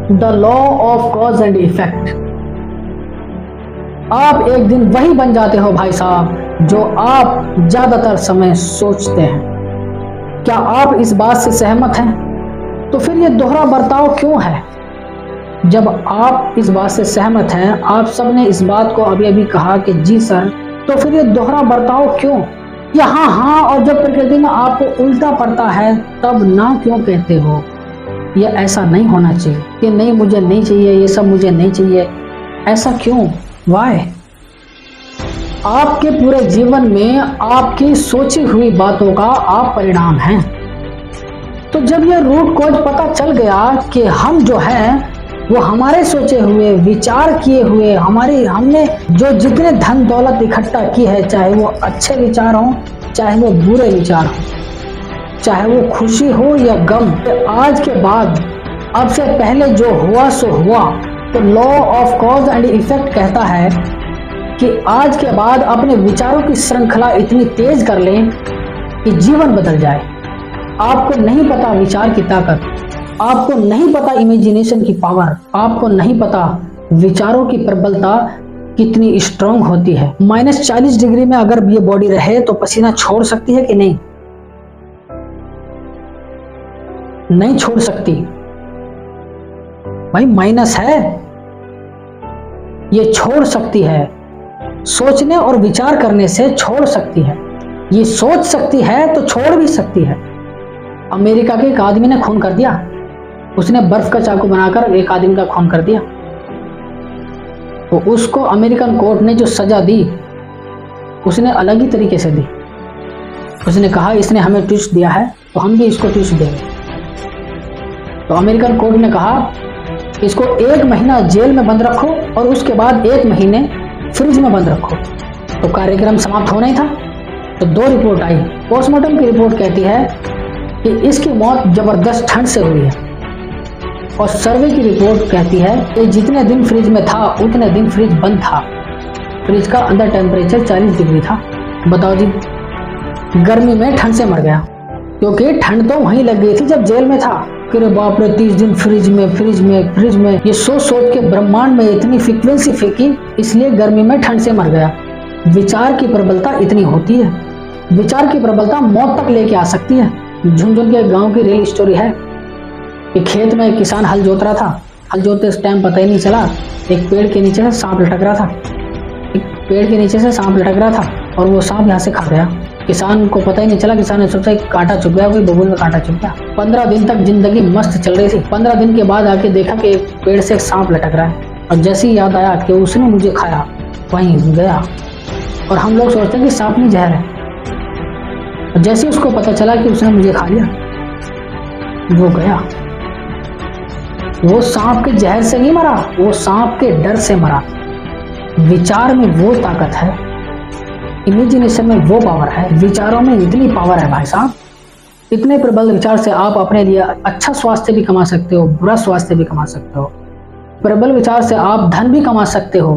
The law of cause and effect. आप एक दिन वही बन जाते हो भाई साहब जो आप ज्यादातर समय सोचते हैं। क्या आप इस बात से सहमत हैं? तो फिर ये दोहरा बर्ताव क्यों है? जब आप इस बात से सहमत हैं, आप सबने इस बात को अभी अभी कहा कि जी सर, तो फिर ये दोहरा बर्ताव क्यों? या हाँ, और जब प्रकृति में आपको उल्टा पड़ता है तब ना क्यों कहते हो? ये ऐसा नहीं होना चाहिए कि नहीं मुझे नहीं चाहिए, ये सब मुझे नहीं चाहिए। ऐसा क्यों? वाई? आपके पूरे जीवन में आपकी सोची हुई बातों का आप परिणाम हैं। तो जब यह रूट कॉज पता चल गया कि हम जो है वो हमारे सोचे हुए, विचार किए हुए, हमने जो जितने धन दौलत इकट्ठा की है, चाहे वो अच्छे विचार हों, चाहे वो बुरे विचार हों, चाहे वो खुशी हो या गम, तो आज के बाद अब से पहले जो हुआ सो हुआ। तो law of cause and effect कहता है कि आज के बाद अपने विचारों की श्रृंखला इतनी तेज कर लें कि जीवन बदल जाए। आपको नहीं पता विचार की ताकत, आपको नहीं पता इमेजिनेशन की पावर, आपको नहीं पता विचारों की प्रबलता कितनी स्ट्रांग होती है। -40 डिग्री में अगर ये बॉडी रहे तो पसीना छोड़ सकती है कि नहीं? नहीं छोड़ सकती भाई, माइनस है। ये छोड़ सकती है, सोचने और विचार करने से छोड़ सकती है। ये सोच सकती है तो छोड़ भी सकती है। अमेरिका के एक आदमी ने खून कर दिया, उसने बर्फ का चाकू बनाकर एक आदमी का खून कर दिया, तो उसको अमेरिकन कोर्ट ने जो सजा दी उसने अलग ही तरीके से दी। उसने कहा इसने हमें ट्विस्ट दिया है तो हम भी इसको ट्विस्ट देंगे। तो अमेरिकन कोर्ट ने कहा इसको 1 महीना जेल में बंद रखो और उसके बाद 1 महीने फ्रिज में बंद रखो। तो कार्यक्रम समाप्त होना ही था। तो 2 रिपोर्ट आई। पोस्टमार्टम की रिपोर्ट कहती है कि इसकी मौत जबरदस्त ठंड से हुई है, और सर्वे की रिपोर्ट कहती है कि जितने दिन फ्रिज में था उतने दिन फ्रिज बंद था। फ्रिज का अंदर टेम्परेचर 40 डिग्री था। बताओ जी, गर्मी में ठंड से मर गया, क्योंकि ठंड तो वहीं लग गई थी जब जेल में था। फिर बाप रे 30 दिन फ्रिज में ये सोच के ब्रह्मांड में इतनी फ्रीक्वेंसी फेंकी, इसलिए गर्मी में ठंड से मर गया। विचार की प्रबलता इतनी होती है। विचार की प्रबलता मौत तक लेके आ सकती है। झुनझुन के गांव की रियल स्टोरी है कि खेत में एक किसान हल जोत रहा था। हल जोतते इस टाइम पता ही नहीं चला एक पेड़ के नीचे से सांप लटक रहा था, और वो सांप यहाँ से खा गया। किसान को पता ही नहीं चला। किसान ने सोचा कांटा चुभ गया, कोई बबूल में कांटा चुभ गया। 15 दिन तक जिंदगी मस्त चल रही थी। 15 दिन के बाद आके देखा कि एक पेड़ से एक सांप लटक रहा है, और जैसे ही याद आया कि उसने मुझे खाया, वहीं गया। और हम लोग सोचते हैं कि सांप नहीं जहर है। और जैसे उसको पता चला कि उसने मुझे खा लिया, वो गया। वो सांप के जहर से नहीं मरा, वो सांप के डर से मरा। विचार में वो ताकत है, इमेजिनेशन में वो पावर है, विचारों में इतनी पावर है भाई साहब। इतने प्रबल विचार से आप अपने लिए अच्छा स्वास्थ्य भी कमा सकते हो, बुरा स्वास्थ्य भी कमा सकते हो। प्रबल विचार से आप धन भी कमा सकते हो,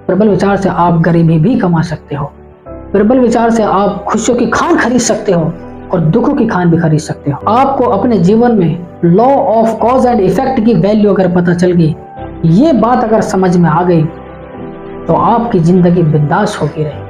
प्रबल विचार से आप गरीबी भी कमा सकते हो। प्रबल विचार से आप खुशियों की खान खरीद सकते हो और दुखों की खान भी खरीद सकते हो। आपको अपने जीवन में law of cause and effect की वैल्यू अगर पता चल गई, ये बात अगर समझ में आ गई, तो आपकी जिंदगी बिंदास होती रहेगी।